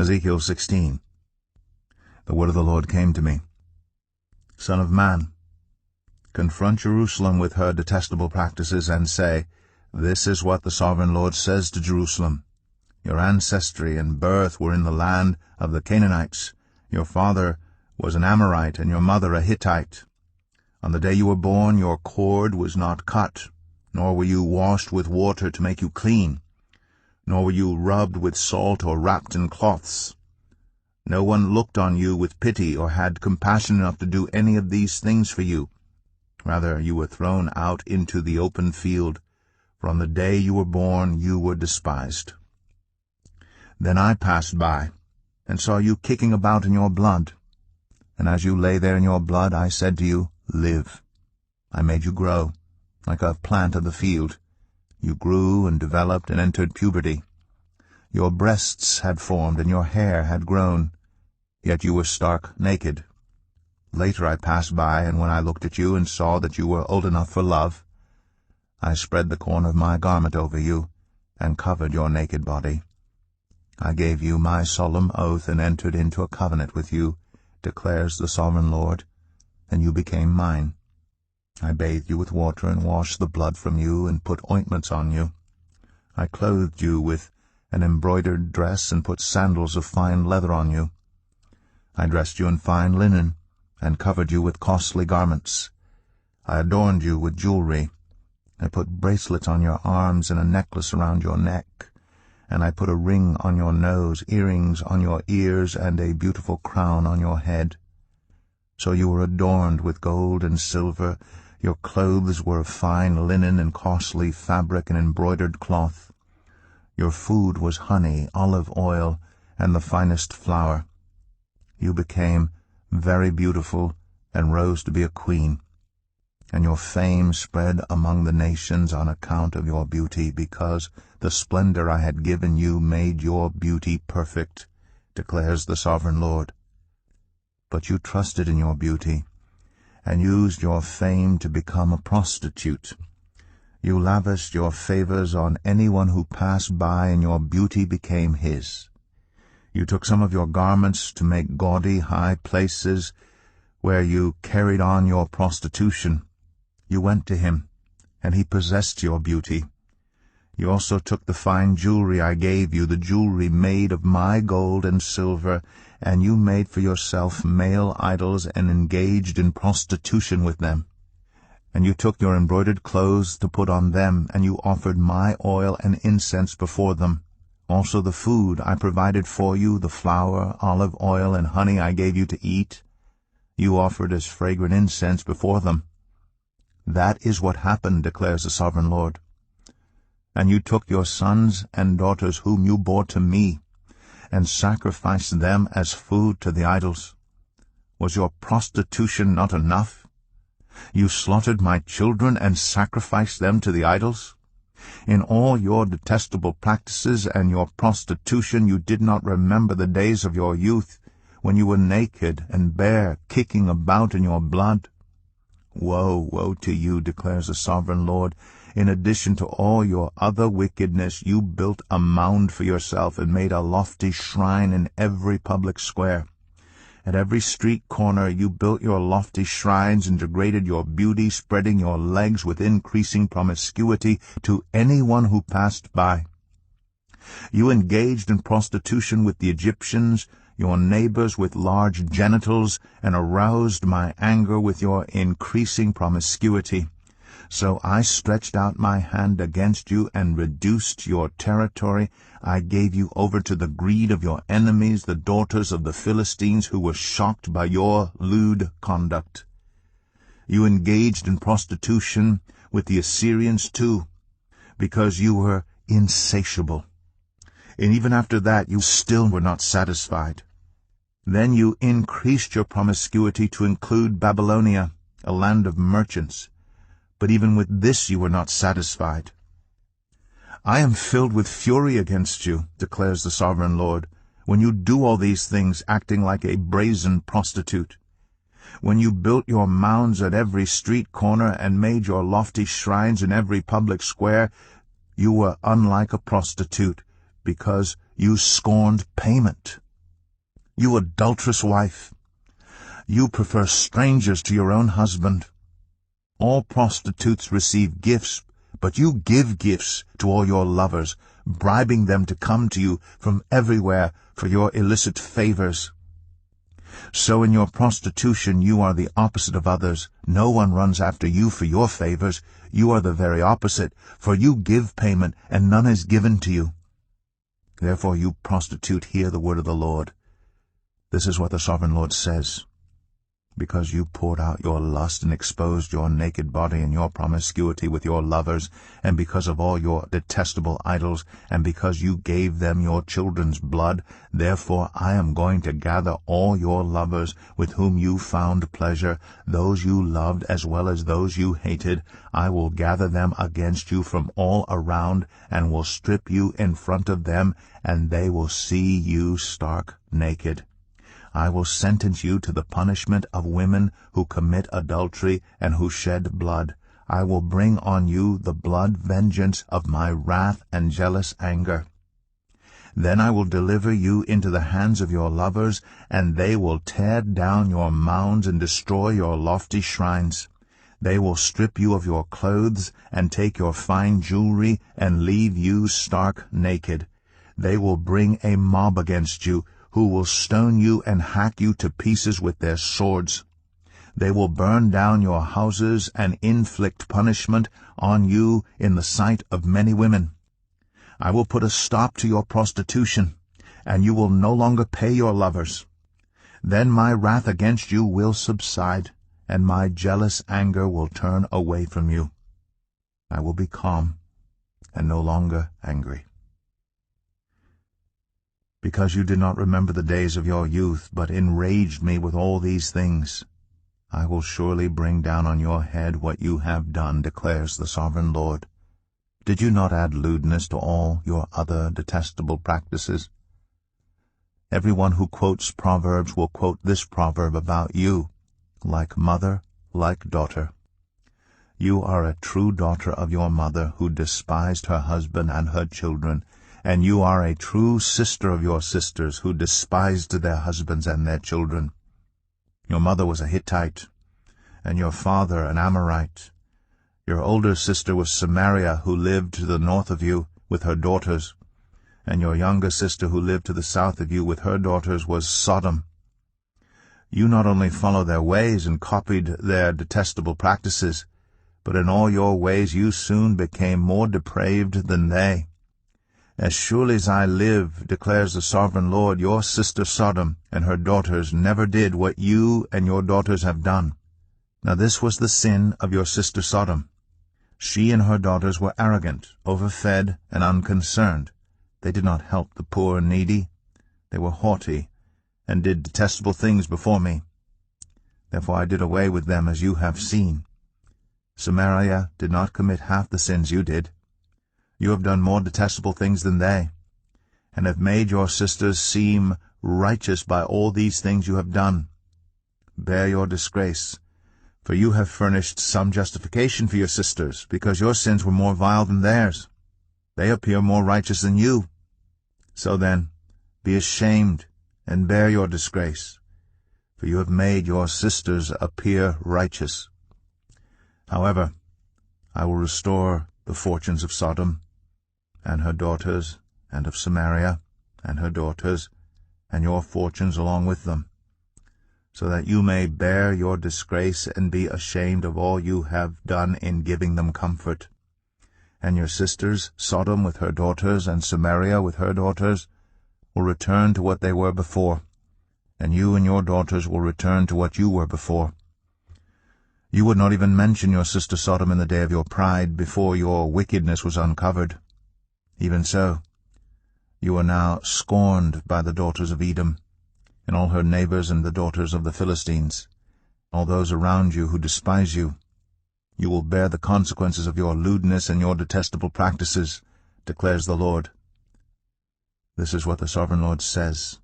Ezekiel 16. The word of the Lord came to me. Son of man, confront Jerusalem with her detestable practices and say, This is what the sovereign Lord says to Jerusalem. Your ancestry and birth were in the land of the Canaanites. Your father was an Amorite and your mother a Hittite. On the day you were born your cord was not cut, nor were you washed with water to make you clean, nor were you rubbed with salt or wrapped in cloths. No one looked on you with pity or had compassion enough to do any of these things for you. Rather, you were thrown out into the open field, for on the day you were born you were despised. Then I passed by, and saw you kicking about in your blood. And as you lay there in your blood, I said to you, Live. I made you grow, like a plant of the field. You grew and developed and entered puberty. Your breasts had formed and your hair had grown, yet you were stark naked. Later I passed by, and when I looked at you and saw that you were old enough for love, I spread the corner of my garment over you and covered your naked body. I gave you my solemn oath and entered into a covenant with you, declares the sovereign Lord, and you became mine. I bathed you with water and washed the blood from you and put ointments on you. I clothed you with an embroidered dress and put sandals of fine leather on you. I dressed you in fine linen and covered you with costly garments. I adorned you with jewelry. I put bracelets on your arms and a necklace around your neck. And I put a ring on your nose, earrings on your ears, and a beautiful crown on your head. So you were adorned with gold and silver. Your clothes were of fine linen and costly fabric and embroidered cloth. Your food was honey, olive oil, and the finest flour. You became very beautiful and rose to be a queen. And your fame spread among the nations on account of your beauty, because the splendor I had given you made your beauty perfect, declares the sovereign Lord. But you trusted in your beauty, and used your fame to become a prostitute. You lavished your favors on anyone who passed by, and your beauty became his. You took some of your garments to make gaudy high places where you carried on your prostitution. You went to him, and he possessed your beauty. You also took the fine jewelry I gave you, the jewelry made of my gold and silver, and you made for yourself male idols and engaged in prostitution with them. And you took your embroidered clothes to put on them, and you offered my oil and incense before them. Also the food I provided for you, the flour, olive oil, and honey I gave you to eat, you offered as fragrant incense before them. That is what happened, declares the sovereign Lord. And you took your sons and daughters whom you bore to me, and sacrificed them as food to the idols. Was your prostitution not enough? You slaughtered my children and sacrificed them to the idols. In all your detestable practices and your prostitution you did not remember the days of your youth, when you were naked and bare, kicking about in your blood. Woe, woe to you, declares the sovereign Lord. In addition to all your other wickedness, you built a mound for yourself and made a lofty shrine in every public square. At every street corner you built your lofty shrines and degraded your beauty, spreading your legs with increasing promiscuity to anyone who passed by. You engaged in prostitution with the Egyptians, your neighbors with large genitals, and aroused my anger with your increasing promiscuity. So I stretched out my hand against you and reduced your territory. I gave you over to the greed of your enemies, the daughters of the Philistines, who were shocked by your lewd conduct. You engaged in prostitution with the Assyrians too, because you were insatiable. And even after that you still were not satisfied. Then you increased your promiscuity to include Babylonia, a land of merchants. But even with this you were not satisfied. I am filled with fury against you, declares the sovereign Lord, when you do all these things, acting like a brazen prostitute. When you built your mounds at every street corner and made your lofty shrines in every public square, you were unlike a prostitute, because you scorned payment. You adulterous wife! You prefer strangers to your own husband. All prostitutes receive gifts, but you give gifts to all your lovers, bribing them to come to you from everywhere for your illicit favors. So in your prostitution you are the opposite of others. No one runs after you for your favors. You are the very opposite, for you give payment, and none is given to you. Therefore, you prostitute, hear the word of the Lord. This is what the Sovereign Lord says. Because you poured out your lust and exposed your naked body in your promiscuity with your lovers, and because of all your detestable idols, and because you gave them your children's blood, therefore I am going to gather all your lovers with whom you found pleasure, those you loved as well as those you hated. I will gather them against you from all around, and will strip you in front of them, and they will see you stark naked. I will sentence you to the punishment of women who commit adultery and who shed blood. I will bring on you the blood vengeance of my wrath and jealous anger. Then I will deliver you into the hands of your lovers, and they will tear down your mounds and destroy your lofty shrines. They will strip you of your clothes and take your fine jewelry and leave you stark naked. They will bring a mob against you, who will stone you and hack you to pieces with their swords. They will burn down your houses and inflict punishment on you in the sight of many women. I will put a stop to your prostitution, and you will no longer pay your lovers. Then my wrath against you will subside, and my jealous anger will turn away from you. I will be calm and no longer angry. Because you did not remember the days of your youth, but enraged me with all these things, I will surely bring down on your head what you have done, declares the Sovereign Lord. Did you not add lewdness to all your other detestable practices? Everyone who quotes Proverbs will quote this proverb about you, like mother, like daughter. You are a true daughter of your mother, who despised her husband and her children, and you are a true sister of your sisters, who despised their husbands and their children. Your mother was a Hittite, and your father an Amorite. Your older sister was Samaria, who lived to the north of you with her daughters, and your younger sister, who lived to the south of you with her daughters, was Sodom. You not only followed their ways and copied their detestable practices, but in all your ways you soon became more depraved than they. As surely as I live, declares the Sovereign Lord, your sister Sodom and her daughters never did what you and your daughters have done. Now this was the sin of your sister Sodom. She and her daughters were arrogant, overfed, and unconcerned. They did not help the poor and needy. They were haughty, and did detestable things before me. Therefore I did away with them, as you have seen. Samaria did not commit half the sins you did. You have done more detestable things than they, and have made your sisters seem righteous by all these things you have done. Bear your disgrace, for you have furnished some justification for your sisters, because your sins were more vile than theirs. They appear more righteous than you. So then, be ashamed and bear your disgrace, for you have made your sisters appear righteous. However, I will restore the fortunes of Sodom and her daughters, and of Samaria and her daughters, and your fortunes along with them, so that you may bear your disgrace and be ashamed of all you have done in giving them comfort. And your sisters, Sodom with her daughters, and Samaria with her daughters, will return to what they were before, and you and your daughters will return to what you were before. You would not even mention your sister Sodom in the day of your pride, before your wickedness was uncovered. Even so, you are now scorned by the daughters of Edom, and all her neighbors and the daughters of the Philistines, all those around you who despise you. You will bear the consequences of your lewdness and your detestable practices, declares the Lord. This is what the Sovereign Lord says.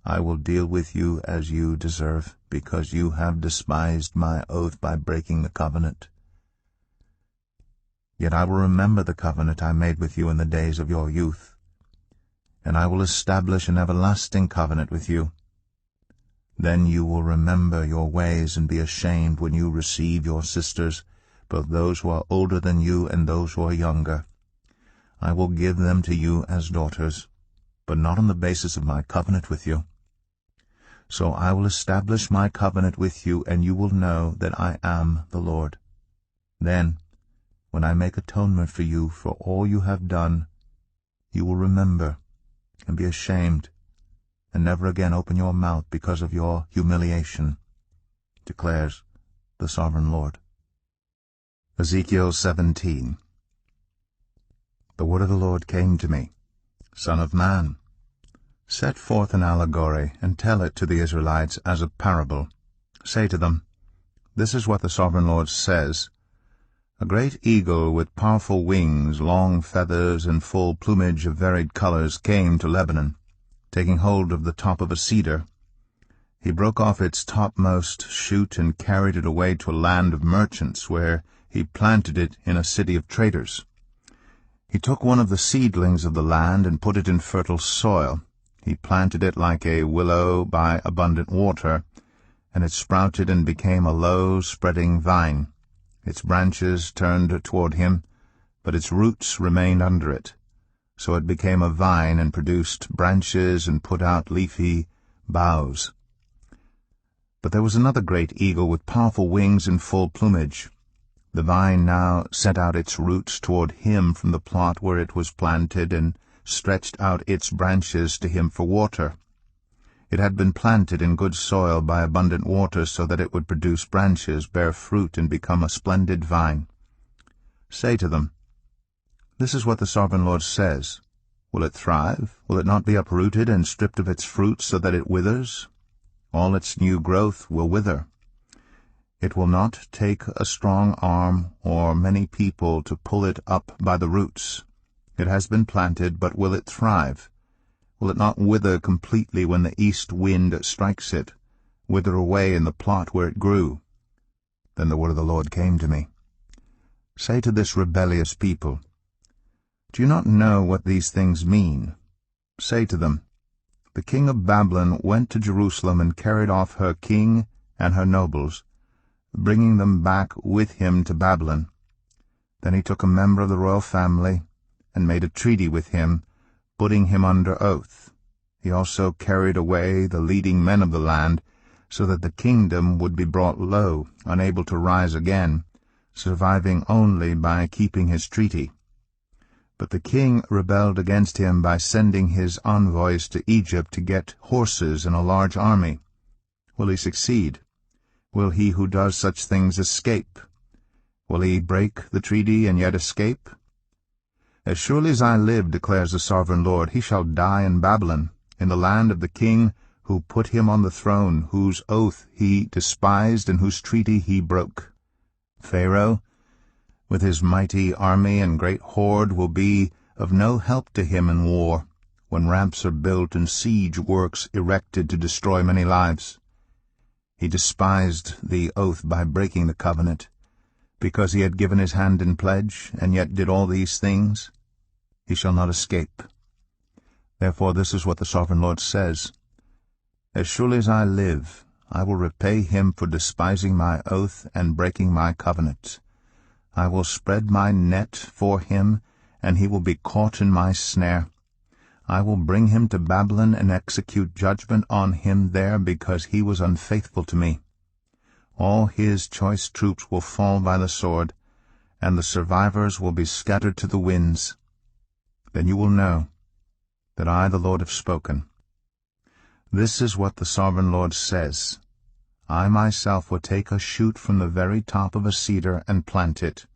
I will deal with you as you deserve, because you have despised my oath by breaking the covenant. Yet I will remember the covenant I made with you in the days of your youth, and I will establish an everlasting covenant with you, Then you will remember your ways and be ashamed when you receive your sisters, both those who are older than you and those who are younger. I will give them to you as daughters, but not on the basis of my covenant with you. So I will establish my covenant with you, and you will know that I am the Lord. Then, when I make atonement for you for all you have done, you will remember and be ashamed, and never again open your mouth because of your humiliation, declares the Sovereign Lord. Ezekiel 17. The word of the Lord came to me, Son of man, set forth an allegory, and tell it to the Israelites as a parable. Say to them, This is what the Sovereign Lord says. A great eagle with powerful wings, long feathers, and full plumage of varied colors came to Lebanon, taking hold of the top of a cedar. He broke off its topmost shoot and carried it away to a land of merchants, where he planted it in a city of traders. He took one of the seedlings of the land and put it in fertile soil. He planted it like a willow by abundant water, and it sprouted and became a low, spreading vine. Its branches turned toward him, but its roots remained under it. So it became a vine and produced branches and put out leafy boughs. But there was another great eagle with powerful wings and full plumage. The vine now sent out its roots toward him from the plot where it was planted, and stretched out its branches to him for water. It had been planted in good soil by abundant water, so that it would produce branches, bear fruit, and become a splendid vine. Say to them, This is what the Sovereign Lord says. Will it thrive? Will it not be uprooted and stripped of its fruit, so that it withers? All its new growth will wither. It will not take a strong arm or many people to pull it up by the roots. It has been planted, but will it thrive? Will it not wither completely when the east wind strikes it, wither away in the plot where it grew? Then the word of the Lord came to me. Say to this rebellious people, Do you not know what these things mean? Say to them, The king of Babylon went to Jerusalem and carried off her king and her nobles, bringing them back with him to Babylon. Then he took a member of the royal family and made a treaty with him, putting him under oath. He also carried away the leading men of the land, so that the kingdom would be brought low, unable to rise again, surviving only by keeping his treaty. But the king rebelled against him by sending his envoys to Egypt to get horses and a large army. Will he succeed? Will he who does such things escape? Will he break the treaty and yet escape? As surely as I live, declares the Sovereign Lord, he shall die in Babylon, in the land of the king who put him on the throne, whose oath he despised and whose treaty he broke. Pharaoh, with his mighty army and great horde, will be of no help to him in war, when ramps are built and siege works erected to destroy many lives. He despised the oath by breaking the covenant, because he had given his hand in pledge, and yet did all these things. He shall not escape. Therefore this is what the Sovereign Lord says. As surely as I live, I will repay him for despising my oath and breaking my covenant. I will spread my net for him, and he will be caught in my snare. I will bring him to Babylon and execute judgment on him there, because he was unfaithful to me. All his choice troops will fall by the sword, and the survivors will be scattered to the winds. Then you will know that I, the Lord, have spoken. This is what the Sovereign Lord says. I myself will take a shoot from the very top of a cedar and plant it.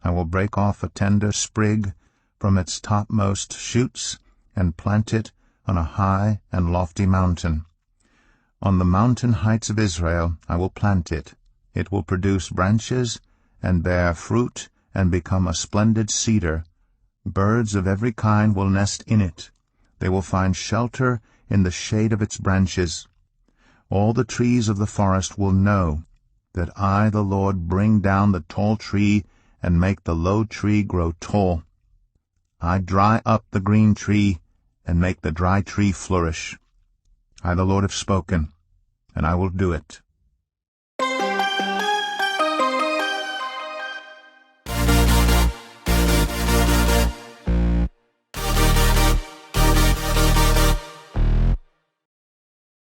I will break off a tender sprig from its topmost shoots and plant it on a high and lofty mountain. On the mountain heights of Israel I will plant it. It will produce branches and bear fruit and become a splendid cedar. Birds of every kind will nest in it. They will find shelter in the shade of its branches. All the trees of the forest will know that I, the Lord, bring down the tall tree and make the low tree grow tall. I dry up the green tree and make the dry tree flourish. I, the Lord, have spoken, and I will do it.